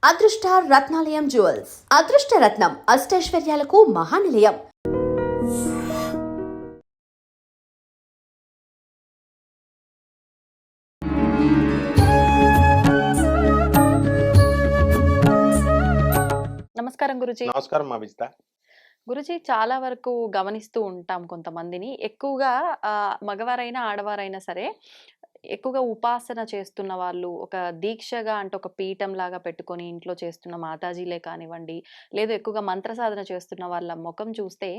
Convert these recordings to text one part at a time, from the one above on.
అదృష్ట రత్నాలయం జ్యువెల్స్ అదృష్ట రత్నం అష్టైశ్వర్యాలకు మహానిలయం. నమస్కారం గురుజీ. నమస్కారం మా విజిత. గురుజీ, చాలా వరకు గమనిస్తూ ఉంటాం కొంతమందిని. ఎక్కువగా మగవారైనా, ఆడవారైనా సరే ఎక్కువగా ఉపాసన చేస్తున్న వాళ్ళు, ఒక దీక్షగా అంటే ఒక పీఠంలాగా పెట్టుకొని ఇంట్లో చేస్తున్న మాతాజీలే కానివ్వండి, లేదు ఎక్కువగా మంత్ర సాధన చేస్తున్న వాళ్ళ ముఖం చూస్తే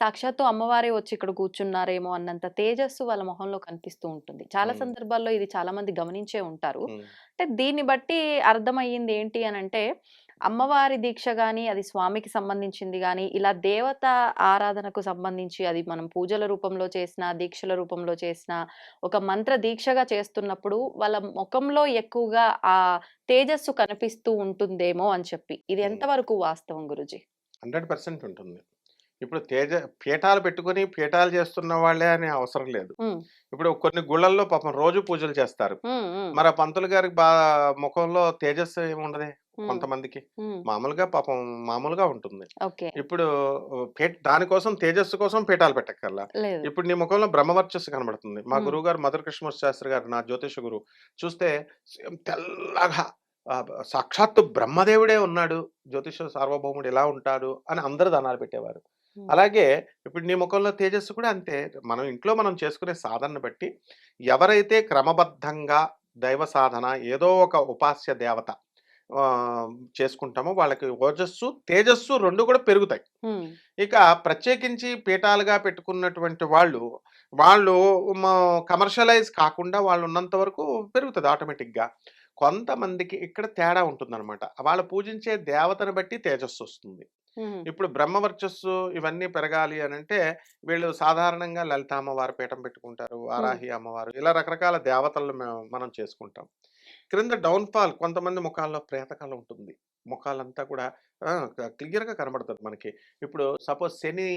సాక్షాత్తు అమ్మవారే వచ్చి ఇక్కడ కూర్చున్నారేమో అన్నంత తేజస్సు వాళ్ళ మొహంలో కనిపిస్తూ ఉంటుంది. చాలా హ్మ్. సందర్భాల్లో ఇది చాలా మంది గమనించే ఉంటారు. హ్మ్. అంటే దీన్ని బట్టి అర్థమయ్యింది ఏంటి అనంటే, అమ్మవారి దీక్ష గాని, అది స్వామికి సంబంధించింది గాని, ఇలా దేవత ఆరాధనకు సంబంధించి అది మనం పూజల రూపంలో చేసినా, దీక్షల రూపంలో చేసినా, ఒక మంత్ర దీక్షగా చేస్తున్నప్పుడు వాళ్ళ మొఖంలో ఎక్కువగా ఆ తేజస్సు కనిపిస్తూ ఉంటుందేమో అని చెప్పి. ఇది హ్మ్. ఎంతవరకు వాస్తవం గురుజీ? 100% ఉంటుంది. ఇప్పుడు పీఠాలు పెట్టుకొని పీఠాలు చేస్తున్న వాళ్ళే అనే అవసరం లేదు. హ్మ్. ఇప్పుడు కొన్ని గుళ్ళల్లో పాపం రోజు పూజలు చేస్తారు. హ్మ్. హ్మ్. మరి ఆ పంతులు గారికి ముఖంలో తేజస్సు ఏముండదే హ్మ్. కొంతమందికి. హ్మ్. మామూలుగా పాపం మామూలుగా ఉంటుంది. ఓకే. ఇప్పుడు దానికోసం తేజస్సు కోసం పీఠాలు పెట్టక్కర్లా. లేదు. ఇప్పుడు నీ ముఖంలో బ్రహ్మవర్చస్సు కనబడుతుంది. మా హ్మ్. గురువుగారు మధుర కృష్ణమూర్తి శాస్త్రి గారు, నా జ్యోతిష గురువు. చూస్తే సేమ్ తెల్లగా సాక్షాత్తు బ్రహ్మదేవుడే ఉన్నాడు. జ్యోతిష సార్వభౌముడు ఇలా ఉంటాడు అని అందరూ దండాలు పెట్టేవారు. హ్మ్. అలాగే ఇప్పుడు నీ ముఖంలో తేజస్సు కూడా అంతే. మనం చేసుకునే సాధనను బట్టి ఎవరైతే క్రమబద్ధంగా దైవ సాధన ఏదో ఒక ఉపాస్య దేవత చేసుకుంటామో వాళ్ళకి ఓజస్సు, తేజస్సు 2 కూడా పెరుగుతాయి. హ్మ్. ఇక ప్రత్యేకించి పీఠాలుగా పెట్టుకున్నటువంటి వాళ్ళు కమర్షియలైజ్ కాకుండా వాళ్ళు ఉన్నంత వరకు పెరుగుతది ఆటోమేటిక్‌గా. కొంతమందికి ఇక్కడ తేడా ఉంటుందన్నమాట. వాళ్ళు పూజించే దేవతను బట్టి తేజస్సొస్తుంది. హ్మ్. ఇప్పుడు బ్రహ్మవర్చస్సు ఇవన్నీ పెరగాలి అనంటే వీళ్ళు సాధారణంగా లలిత అమ్మవారు పీఠం పెట్టుకుంటారు. హ్మ్. వారాహి అమ్మవారు ఇలా రకరకాల దేవతలను మనం చేసుకుంటాం. క్రింద డౌన్‌ఫాల్ కొంతమంది ముఖాల్లో ప్రేతకళ ఉంటుంది. ముఖాలంతా కూడా క్లియర్‌గా కనబడుతది మనకి. ఇప్పుడు సపోజ్ శని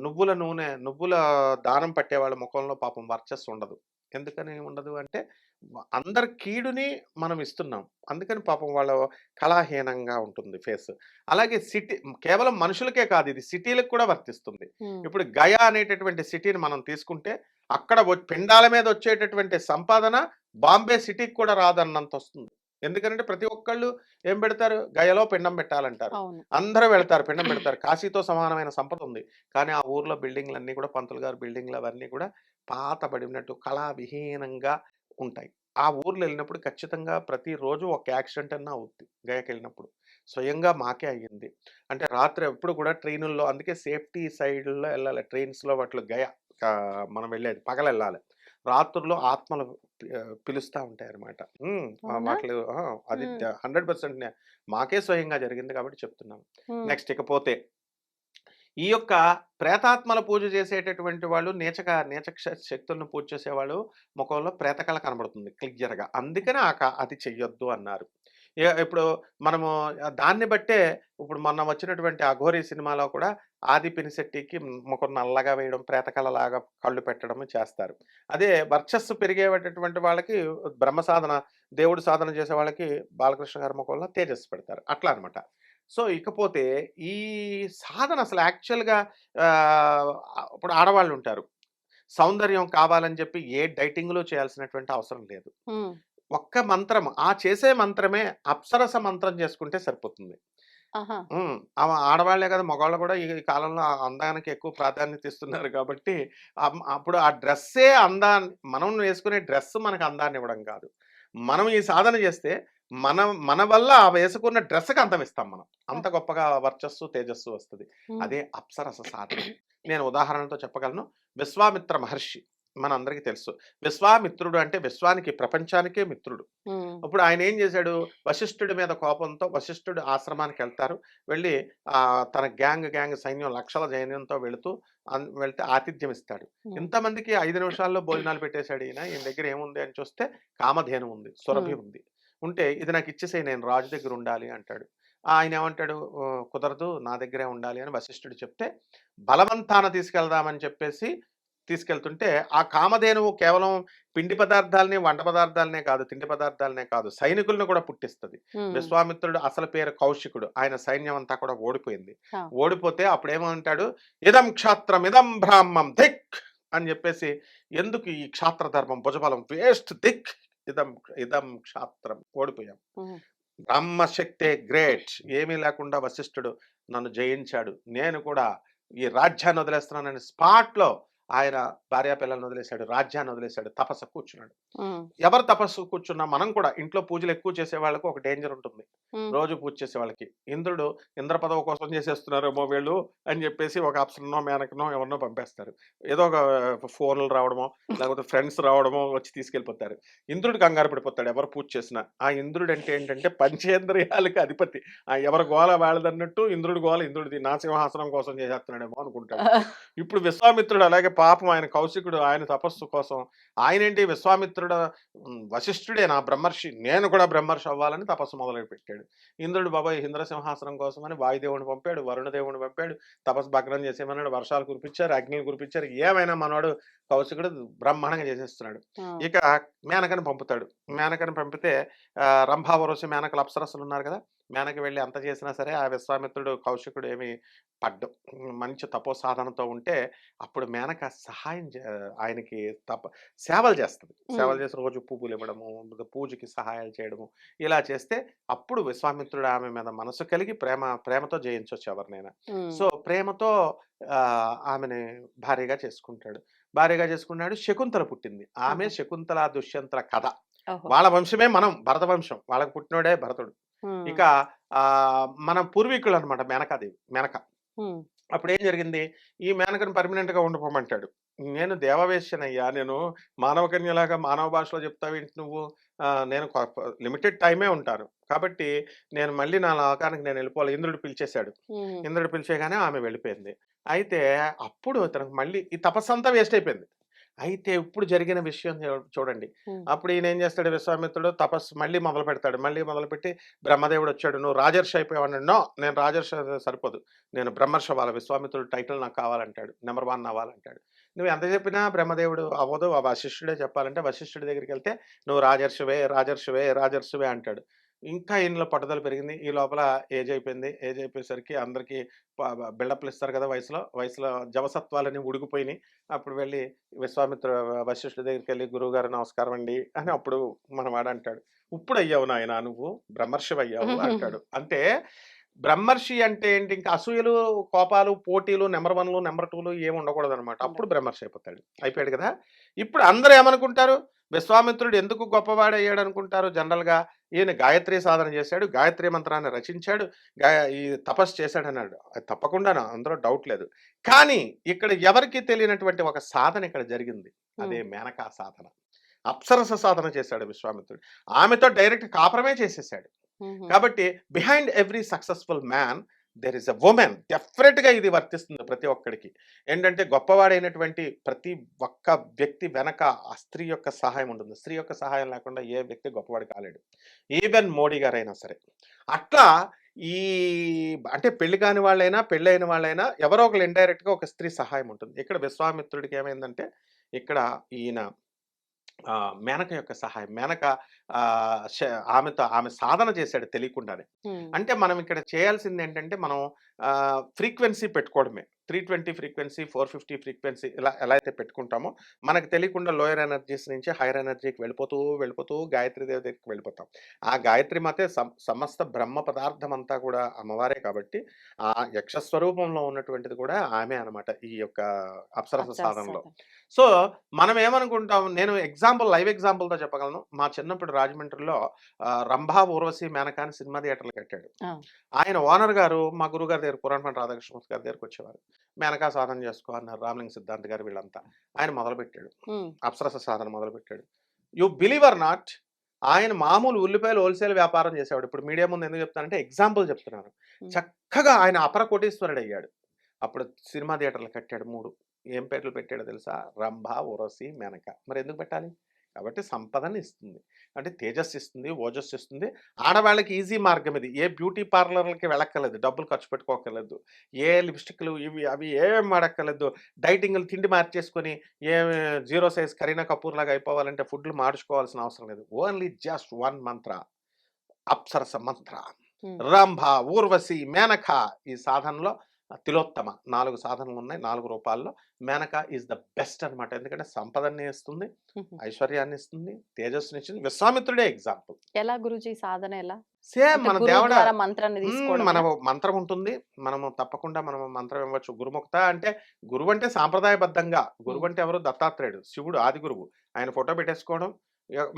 నువ్వుల దానం పట్టేవాళ్ళ ముఖంలో పాపం వర్చస్సు ఉండదు. ఎందుకని ఉండదు అంటే అందరి కీడుని మనం ఇస్తున్నాం. అందుకని పాపం వాళ్ళు కళాహీనంగా ఉంటుంది ఫేస్. అలాగే కేవలం మనుషులకే కాదు, ఇది సిటీలకు కూడా వర్తిస్తుంది. హ్మ్. ఇప్పుడు గయా అనేటటువంటి సిటీని మనం తీసుకుంటే అక్కడ పిండాల మీద వచ్చేటటువంటి సంపాదన బాంబే సిటీకి కూడా రాదన్నంత వస్తుంది. ఎందుకంటే ప్రతి ఒక్కళ్ళు ఏం పెడతారు? గయలో పిండం పెట్టాలంటారు. అవును. అందరూ వెళ్తారు, పిండం పెడతారు. కాశీతో సమానమైన సంపద ఉంది. కానీ ఆ ఊర్లో బిల్డింగ్‌లన్నీ కూడా పంతులు గారి బిల్డింగ్‌లు అవన్నీ కూడా పాతబడినట్టు కళావిహీనంగా ఉంటాయి. ఆ ఊర్లో ఎళ్ళినప్పుడు ఖచ్చితంగా ప్రతిరోజు ఒక యాక్సిడెంట్ అన్నా అవుద్ది గయకెళ్ళినప్పుడు. స్వయంగా మాకే అయ్యింది. అంటే రాత్రి ఎప్పుడు కూడా ట్రైనుల్లో అందుకే సేఫ్టీ సైడ్‌లో ఎళ్ళాలి. ట్రైన్స్‌లో వాటిలో మనం వెళ్ళేది పగలెళ్ళాలి. రాత్రుల్లో ఆత్మలు పిలుస్తా ఉంటాయన్నమాట. అవునా? వాటిలో అది హ్మ్. 100% మాకే స్వయంగా జరిగింది కాబట్టి చెప్తున్నాను. హ్మ్. నెక్స్ట్ ఇకపోతే ఈ యొక్క ప్రేతాత్మల పూజ చేసేటటువంటి వాళ్ళు నీచ శక్తులను పూజ చేసేవాళ్ళు ముఖంలో ప్రేతకళ కనబడుతుంది క్లియర్‌గా. అందుకని అది చెయ్యొద్దు అన్నారు. ఇప్పుడు మనము దాన్ని బట్టే ఇప్పుడు మొన్న వచ్చినటువంటి 'అఘోరి' సినిమాలో కూడా ఆది పినిశెట్టికి ముఖం నల్లగా వేయడం, ప్రేతకళలాగా కళ్ళు పెట్టడం చేస్తారు. అదే వర్చస్సు పెరిగేటటువంటి వాళ్ళకి బ్రహ్మ సాధన, దేవుడి సాధన చేసే వాళ్ళకి బాలకృష్ణ గారి ముఖంలో తేజస్సు పెడతారు. అట్లా అన్నమాట. సో, ఇకపోతే ఈ సాధన అసలు యాక్చువల్‌గా ఆహ్, ఇప్పుడు ఆడవాళ్ళుంటారు. సౌందర్యం కావాలని చెప్పి ఏ డైటింగ్‌లు చేయాల్సినటువంటి అవసరం లేదు. హ్మ్. ఒక్క మంత్రం చేసే మంత్రమే అప్సరస మంత్రం చేసుకుంటే సరిపోతుంది. ఆహా! ఆడవాళ్లే కాదు మగవాళ్ళు కూడా ఈ కాలంలో ఆ అందానికి ఎక్కువ ప్రాధాన్యత ఇస్తున్నారు కాబట్టి అప్పుడు ఆ డ్రెస్సే మనం వేసుకునే డ్రెస్ మనకు అందాన్ని ఇవ్వడం కాదు. మనం ఈ సాధన చేస్తే మన మన వల్ల ఆ వేసుకున్న డ్రెస్‌కి అందం ఇస్తాం మనం. అంత ఓహ్! గొప్పగా వర్చస్సు, తేజస్సు వస్తది. హ్మ్. అదే అప్సరస సాధన. నేను ఉదాహరణతో చెప్పగలను. విశ్వామిత్ర మహర్షి మనందరికీ తెలుసు. విశ్వామిత్రుడు అంటే విశ్వానికి, ప్రపంచానికే మిత్రుడు. హ్మ్. ఇప్పుడు ఆయన ఏం చేశాడు? వశిష్ఠుడి మీద కోపంతో వశిష్ఠుడి ఆశ్రమానికెళ్తారు. వెళ్ళి తన గ్యాంగ్ సైన్యం లక్షల సైన్యంతో వెళ్తే ఆతిథ్యం ఇస్తాడు. హ్మ్. ఇంతమందికి 5 నిమిషాల్లో భోజనాలు పెట్టేసాడు ఈయన. ఈయన దగ్గర ఏముంది అని చూస్తే కామధేను ఉంది. హ్మ్. సురభి ఉంది. ఉంటే ఇది నాకు ఇచ్చేసేయి, నేను రాజు దగ్గర ఉండాలి అంటాడు. ఆయన ఏమంటాడు? కుదరదు, నా దగ్గరే ఉండాలి అని వశిష్ఠుడు చెప్తే బలవంతాన తీసుకెళ్దామని చెప్పేసి తీసుకెళ్తుంటే ఆ కామధేనువు కేవలం పిండి పదార్థాలనే, వంట పదార్థాలనే కాదు, తిండి పదార్థాలనే కాదు, సైనికులను కూడా పుట్టిస్తది. హ్మ్. విశ్వామిత్రుడు అసలు పేరు కౌశికుడు. ఆయన సైన్యం అంతా కూడా ఓడిపోయింది. ఆ! ఓడిపోతే అప్పుడేమంటాడు, "ఇదం క్షాత్రం ఇదం బ్రాహ్మం ధిక్" అని చెప్పేసి, ఎందుకు ఈ క్షాత్ర ధర్మం భుజబలం వేస్ట్ ధిక్, ఇదం ఇదం క్షాత్రం, ఓడిపోయాం. హ్మ్. బ్రహ్మశక్తే గ్రేట్, ఏమీ లేకుండా వశిష్ఠుడు నన్ను జయించాడు, నేను కూడా ఈ రాజ్యాన్ని వదిలేస్తున్నానని స్పాట్లో ఆయన భార్యా పిల్లల్ని వదిలేశాడు, రాజ్యాన్ని వదిలేశాడు, తపస్సు కూర్చున్నాడు. హ్మ్. ఎవరు తపస్సు కూర్చున్నా మనం కూడా ఇంట్లో పూజలు ఎక్కువ చేసే వాళ్ళకు ఒక డేంజర్ ఉంటుంది. హ్మ్. రోజు పూజ చేసే వాళ్ళకి ఇంద్రుడు ఇంద్ర పదవి కోసం చేసేస్తున్నారేమో వీళ్ళు అని చెప్పేసి ఒక అప్సరనో మేనకనో ఎవరినో పంపేస్తారు. ఏదో ఒక ఫోన్లు రావడమో లేకపోతే ఫ్రెండ్స్ రావడమో వచ్చి తీసుకెళ్ళిపోతారు. ఇంద్రుడు కంగారు పడిపోతాడు ఎవరు పూజ చేసినా. ఆ ఇంద్రుడు అంటే ఏంటంటే పంచేంద్రియాలకి అధిపతి. ఎవరి గోల వాళ్ళదన్నట్టు ఇంద్రుడి గోల ఇంద్రుడిది, నా సింహాసనం కోసం చేసేస్తున్నాడేమో అనుకుంటాడు. ఇప్పుడు విశ్వామిత్రుడు అలాగే పాపం, ఆయన కౌశికుడు ఆయన తపస్సు కోసం, ఆయనేంటి విశ్వామిత్రుడు వశిష్ఠుడే నా బ్రహ్మర్షి, నేను కూడా బ్రహ్మర్షి అవ్వాలని తపస్సు మొదలు పెట్టాడు. ఇంద్రుడు బాబాయ్ ఇంద్ర సింహాసనం కోసమని వాయుదేవుని పంపాడు, వరుణదేవుని పంపాడు, తపస్సు భగ్నం చేసేమన్నాడు, వర్షాలు కురిపించారు, అగ్నిలు కురిపించారు, ఏమైనా మనవాడు కౌశికుడు బ్రహ్మాండంగా చేసేస్తున్నాడు. ఆ! ఇక మేనకని పంపుతాడు. మేనకని పంపితే రంభా ఊర్వశి మేనకలు అప్సరసలు ఉన్నారు కదా, మేనక వెళ్ళి అంత చేసినా సరే ఆ విశ్వామిత్రుడు కౌశికుడు ఏమి పడ్డు, మంచి తపో సాధనతో ఉంటే అప్పుడు మేనక సహాయం ఆయనకి సేవలు చేస్తుంది. హ్మ్. సేవలు చేసి రోజు పువ్వులు ఇవ్వడము, పూజకి సహాయాలు చేయడము, ఇలా చేస్తే అప్పుడు విశ్వామిత్రుడు ఆమె మీద మనసు కలిగి ప్రేమతో జయించవచ్చు ఎవరినైనా. హ్మ్. సో ప్రేమతో ఆమెని భార్యగా చేసుకుంటాడు. భార్యగా చేసుకున్నాడు. శకుంతల పుట్టింది. ఆమె ఆహా! శకుంతల దుష్యంతుల కథ. ఓహో! వాళ్ళ వంశమే మనం, భరత వంశం. వాళ్ళకి పుట్టినోడే భరతుడు. హ్మ్. ఇక మన పూర్వీకులనమాట మేనకాదేవి. మేనక. హ్మ్. అప్పుడేం జరిగింది, ఈ మేనకను పర్మనెంట్‌గా ఉండిపోమంటాడు. నేను దేవవేశ్యనయ్యా, నేను మానవ కన్యలాగా మానవ భాషలో చెప్తావేంటి నువ్వు? నేను లిమిటెడ్ టైమే ఉంటాను. కాబట్టి నేను మళ్ళీ నా లోకానికి నేనెళ్ళిపోవాలి. ఇంద్రుడు పిలిచేశాడు. హ్మ్. ఇంద్రుడు పిలిచేయగానే ఆమె వెళ్ళిపోయింది. అయితే అప్పుడు తనకు మళ్ళీ ఈ తపస్సంతా వేస్ట్ అయిపోయింది. అయితే ఇప్పుడు జరిగిన విషయం చూడండి. హ్మ్. అప్పుడు ఈయనేం చేస్తాడు విశ్వామిత్రుడు, తపస్సు మళ్ళీ మొదలుపెడతాడు. మళ్ళీ మొదలుపెట్టి బ్రహ్మదేవుడొచ్చాడు. "నువ్వు రాజర్షి అయిపోయావన్నాడు." "నో, నేను రాజర్షి అయితే సరిపోదు. నేను బ్రహ్మర్షి అవ్వాలి. విశ్వామిత్రుడు టైటిల్ నాకు కావాలంటాడు. నంబర్ 1 అవ్వాలంటాడు." నువ్వు ఎంత చెప్పినా బ్రహ్మదేవుడు అవ్వదు. ఆ వశిష్ఠుడే చెప్పాలంటే వశిష్ఠుడి దగ్గరికెళ్తే, "నువ్వు రాజర్షివే, రాజర్షివే, రాజర్షివే" అంటాడు. ఇంకా ఈయనలో పట్టుదల పెరిగింది. ఈ లోపల ఏజ్ అయిపోయింది. ఏజ్ అయిపోయేసరికి అందరికి బిల్డప్‌లు ఇస్తారు కదా వయసులో. వయసులో జవసత్వాలన్నీ ఉడికిపోయినాయి. అప్పుడు వెళ్ళి వశిష్ఠుడి దగ్గరికెళ్ళి, "గురువుగారు నమస్కారం అండి" అని అప్పుడు మనవాడంటాడు. "ఇప్పుడయ్యావు నాయనా నువ్వు, బ్రహ్మర్షివయ్యావు" అంటాడు. అంటే బ్రహ్మర్షి అంటే ఏంటి, ఇంకా అసూయలు, కోపాలు, పోటీలు, నంబర్ 1లు, నంబర్ 2లు ఏమి ఉండకూడదనమాట. అప్పుడు ఉండదు. బ్రహ్మర్షి అయిపోతాడు. అయిపోయాడు కదా! ఇప్పుడు అందరూ ఏమనుకుంటారు, విశ్వామిత్రుడు ఎందుకు గొప్పవాడయ్యాడనుకుంటారు జనరల్‌గా? ఈయన గాయత్రి సాధన చేశాడు, గాయత్రి మంత్రాన్ని రచించాడు, ఈ తపస్సు చేశాడన్నాడు. అది తప్పకుండాను, అందులో డౌట్ లేదు. కానీ ఇక్కడ ఎవరికీ తెలియనటువంటి ఒక సాధన ఇక్కడ జరిగింది. హ్మ్. అదే మేనకా సాధన. అప్సరస సాధన చేశాడు విశ్వామిత్రుడు. ఆమెతో డైరెక్ట్ కాపురమే చేసేసాడు. హుహు. కాబట్టి behind every successful man there is a women. డెఫినిట్‌గా ఇది వర్తిస్తుంది ప్రతి ఒక్కడికి. ఏంటంటే గొప్పవాడైనటువంటి ప్రతి ఒక్క వ్యక్తి వెనక ఆ స్త్రీ యొక్క సహాయం ఉంటుంది. స్త్రీ యొక్క సహాయం లేకుండా ఏ వ్యక్తి గొప్పవాడు కాలేడు. ఈవెన్ మోడీ గారైనా సరే. అట్లా ఈ అంటే పెళ్లి కాని వాళ్ళైనా, పెళ్ళైన వాళ్ళైనా ఎవరో ఒకళ్ళు ఇండైరెక్ట్‌గా ఒక స్త్రీ సహాయం ఉంటుంది. ఇక్కడ విశ్వామిత్రుడికి ఏమైందంటే ఇక్కడ ఈయన మేనక యొక్క సహాయం. మేనక ఆహ్, ష ఆమె సాధన చేశాడు తెలియకుండానే. హ్మ్. అంటే మనం ఇక్కడ చేయాల్సిందేంటంటే మనం ఫ్రీక్వెన్సీ పెట్టుకోవడమే. 320 ఫ్రీక్వెన్సీ, 450 ఫ్రీక్వెన్సీ ఇలా ఎలా అయితే పెట్టుకుంటామో, మనకు తెలియకుండా లోయర్ ఎనర్జీస్ నుంచి హైయర్ ఎనర్జీకి వెళ్ళిపోతూ గాయత్రి దేవి దగ్గరికి వెళ్ళిపోతాం. ఆ గాయత్రి మాతే సమస్త బ్రహ్మ పదార్థం అంతా కూడా అమ్మవారే కాబట్టి, ఆ యక్ష స్వరూపంలో ఉన్నటువంటిది కూడా ఆమె అనమాట ఈ యొక్క అప్సరస అప్సరస సాధనలో. సాధన. సో, మనం ఏమనుకుంటాం, నేను లైవ్ ఎగ్జాంపుల్‌తో చెప్పగలను. మా చిన్నప్పుడు రాజమండ్రిలో 'రంభా ఊర్వశి మేనక' అని సినిమా థియేటర్‌లు కట్టాడు. ఆ! ఆయన ఓనర్ గారు మా గురువుగారి దగ్గర పురాణపండి రాధాకృష్ణమూర్తి గారి దగ్గరికొచ్చేవారు. మేనకా సాధన చేసుకో అన్నారు. రామలింగ సిద్ధాంత్ గారు వీళ్ళంతా. ఆయన మొదలుపెట్టాడు. హ్మ్. అప్సరస సాధన మొదలుపెట్టాడు. యూ బిలీవ్ ఆర్ నాట్, ఆయన మామూలు ఉల్లిపాయలు హోల్‌సేల్ వ్యాపారం చేసేవాడు. ఇప్పుడు మీడియా ముందు ఎందుకు చెప్తానంటే ఎగ్జాంపుల్ చెప్తున్నాను. హ్మ్. చక్కగా ఆయన అపర కోటీశ్వరుడయ్యాడు. అప్పుడు సినిమా థియేటర్‌లు కట్టాడు 3. ఏం పేర్లు పెట్టాడో తెలుసా? 'రంభ, ఊర్వశి, మేనక.' మరెందుకు పెట్టాలి? కాబట్టి సంపదని ఇస్తుంది. అంటే తేజస్సు ఇస్తుంది, ఓజస్సు ఇస్తుంది. ఆడవాళ్ళకి ఈజీ మార్గం ఇది. ఏ బ్యూటీ పార్లర్‌లకి వెళ్ళక్కర్లేదు. డబ్బులు ఖర్చు పెట్టుకోక్కర్లేదు. ఏ లిప్‌స్టిక్‌లు ఇవి అవి ఏం వాడక్కర్లేదు. డైటింగ్‌లు తిండి మార్చేసుకొని జీరో సైజ్ కరీనా కపూర్ లాగా అయిపోవాలంటే ఫుడ్‌లు మార్చుకోవాల్సిన అవసరం లేదు. ఓన్లీ జస్ట్ వన్ మంత్ర, అప్సరస మంత్ర, హ్మ్. రంభ, ఊర్వశి, మేనక ఈ సాధనలో తిలోత్తమ 4 సాధనలు ఉన్నాయి. 4 రూపాల్లో మేనక ఈజ్ ద బెస్ట్ అనమాట. ఎందుకంటే సంపదని ఇస్తుంది, హుహు. ఐశ్వర్యాన్ని ఇస్తుంది, తేజస్సునిచ్చింది. విశ్వామిత్రుడే ఎగ్జాంపుల్. ఎలా గురూజీ సాధన ఎలా? సేమ్ అంటే మన గురువు దేవుడ ద్వారా మంత్రాన్ని మన తీసుకోవడమేనా? మంత్రం ఉంటుంది. మనము తప్పకుండా మనం మంత్రం ఇవ్వచ్చు. గురుముక్త అంటే గురువు అంటే సాంప్రదాయబద్ధంగా హ్మ్. గురువు అంటే ఎవరు? దత్తాత్రేయుడు, శివుడు ఆది గురువు. ఆయన ఫోటో పెట్టేసుకోవడం.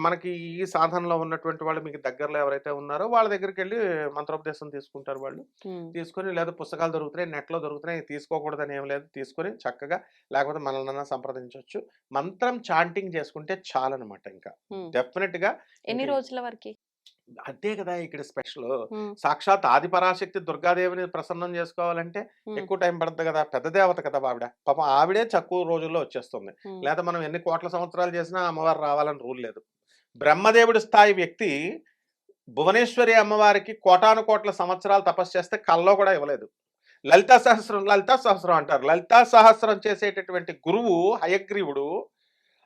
మనకి ఈ సాధనలో ఉన్నటువంటి వాళ్ళు మీకు దగ్గరలో ఎవరైతే ఉన్నారో వాళ్ళ దగ్గరికెళ్ళి మంత్రోపదేశం తీసుకుంటారు వాళ్ళు. హ్మ్. తీసుకొని లేదా పుస్తకాలు దొరుకుతున్నాయి, నెట్‌లో దొరుకుతున్నాయి. తీసుకోకూడదని ఏమి లేదు. తీసుకొని చక్కగా లేకపోతే మనల్నన్నా సంప్రదించొచ్చు. మంత్రం చాంటింగ్ చేసుకుంటే చాలనమాట ఇంకా. హ్మ్. డెఫినిట్‌గా ఎన్ని ఇంక రోజుల వరకి? అదే కదా ఇక్కడ స్పెషలు. హ్మ్. సాక్షాత్ ఆది పరాశక్తి దుర్గాదేవిని ప్రసన్నం చేసుకోవాలంటే హ్మ్. ఎక్కువ టైం పడుతుంది కదా! పెద్ద దేవత కదా ఆవిడ. పాపం ఆవిడే తక్కువ రోజుల్లో వచ్చేస్తుంది. హ్మ్. లేదా మనం ఎన్ని కోట్ల సంవత్సరాలు చేసినా అమ్మవారు రావాలని రూల్ లేదు. బ్రహ్మదేవుడి స్థాయి వ్యక్తి భువనేశ్వరి అమ్మవారికి కోటానుకోట్ల సంవత్సరాలు తపస్సు చేస్తే కల్లో కూడా ఇవ్వలేదు. లలితా సహస్రం అంటారు. లలితా సహస్రం చేసేటటువంటి గురువు హయగ్రీవుడు.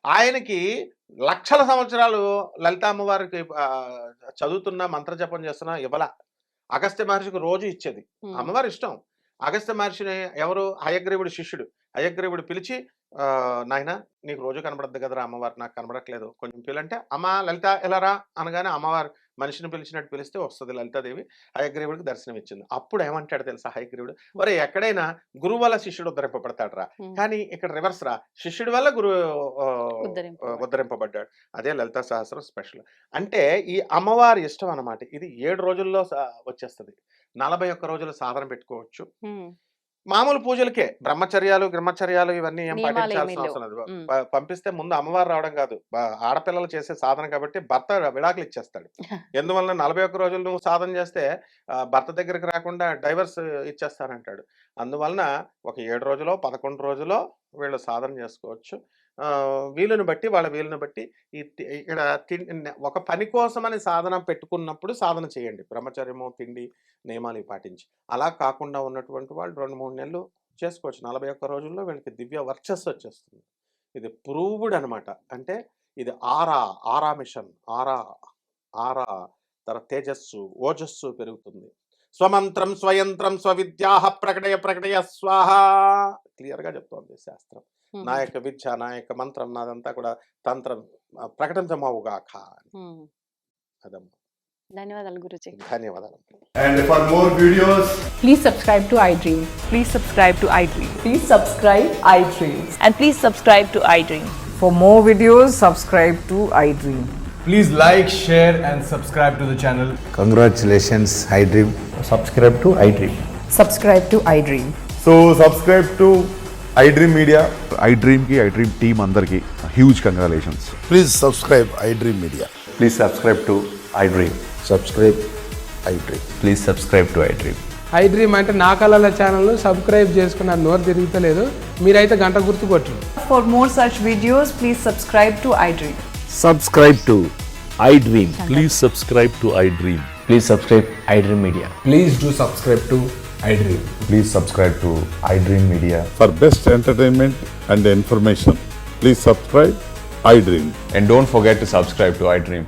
ఆయనకి లక్షల సంవత్సరాలు లలిత అమ్మవారికి చదువుతున్నా, మంత్రజపం చేస్తున్నా ఇవ్వల. అగస్త్య మహర్షికి రోజు ఇచ్చేది. హ్మ్. అమ్మవారి ఇష్టం. అగస్త్య మహర్షిని ఎవరు? హయగ్రీవుడి శిష్యుడు. హయగ్రీవుడు పిలిచి నాయనా నీకు రోజు కనబడద్దు కదరా అమ్మవారు, నాకు కనబడట్లేదు. కొంచెం పిలంటే, అమ్మా లలిత ఇలా రా అనగానే అమ్మవారు మనిషిని పిలిచినట్టు పిలిస్తే వస్తది లలితాదేవి. హయగ్రీవుడికి దర్శనం ఇచ్చింది. అప్పుడు ఏమంటాడు తెలుసా హయగ్రీవుడు? ఒరేయ్ ఎక్కడైనా గురువు వల్ల శిష్యుడు ఉద్ధరింపబడతాడు రా. హ్మ్. కానీ ఇక్కడ రివర్స్ రా. శిష్యుడి వల్ల గురువు ఉద్ధరింపబడ్డాడు. ఉద్ధరింపబడ్డాడు. అదే లలితా సహస్రం స్పెషల్. అంటే ఈ అమ్మవారి ఇష్టం అన్నమాట. ఇది 7 రోజుల్లో వచ్చేస్తది. 41 రోజులు సాధన పెట్టుకోవచ్చు. హ్మ్. మామూలు పూజలకే బ్రహ్మచర్యాలు ఇవన్నీ ఏం నియమాలేమీ పాటించాల్సిన లేవు. అవసరం లేదు. హ్మ్. పంపిస్తే ముందు అమ్మవారు రావడం కాదు. ఆడపిల్లలు చేసే సాధన కాబట్టి భర్త విడాకులు ఇచ్చేస్తాడు. ఎందువలన 41 రోజులు నువ్వు సాధన చేస్తే భర్త దగ్గరికి రాకుండా డైవర్స్ ఇచ్చేస్తానంటాడు. అందువలన ఒక 7 రోజులో 11 రోజులో వీళ్ళు సాధన చేసుకోవచ్చు. వీలుని బట్టి వాళ్ళ వీలుని బట్టి ఇక్కడ ఒక పని కోసమని సాధన పెట్టుకున్నప్పుడు సాధన చేయండి. బ్రహ్మచర్యము, తిండి, నియమాలు పాటించి. అలా కాకుండా ఉన్నటువంటి వాళ్ళు 2-3 నెలలు చేసుకోవచ్చు. 41 రోజుల్లో వీళ్ళకి దివ్య వర్చస్సు వచ్చేస్తుంది. ఇది ప్రూవ్డ్ అనమాట. అంటే ఇది ఆరా మిషన్. ఆరా తర్వాత తేజస్సు, ఓజస్సు పెరుగుతుంది. స్వమంత్రం స్వయంత్రం స్వవిద్యాః ప్రకటయ స్వాహ క్లియర్‌గా చెప్తోంది శాస్త్రం. నా హుహు. యొక్క విద్య, నా యొక్క మంత్రం నాదంతా కూడా తంత్రం ప్రకటించమవుగాక. హ్మ్. అదమ్మా. ధన్యవాదాలు గురూజీ. ధన్యవాదాలు. And for more videos, Please subscribe to iDream. Please subscribe to iDream. Please subscribe iDream. And please subscribe to iDream. For more videos, subscribe to iDream. please like, share, and subscribe to the channel. Congratulations, iDream. subscribe to iDream. Subscribe to iDream. So subscribe to iDream Media. iDream ki iDream team అందరికి huge congratulations. Please subscribe iDream Media. Please subscribe to iDream. Subscribe iDream. Please subscribe to iDream. iDream అంటే నా కళల ఛానల్ను subscribe చేసుకున్న నోరు తిరుగుతలేదు. మీరైతే గంట గుర్తు కొట్టండి. For more such videos, please subscribe to iDream. Subscribe to iDream. Please subscribe to iDream. Please subscribe iDream Media. Please do subscribe to iDream. Please subscribe to iDream Media. For best entertainment and information, please subscribe iDream. And don't forget to subscribe to iDream.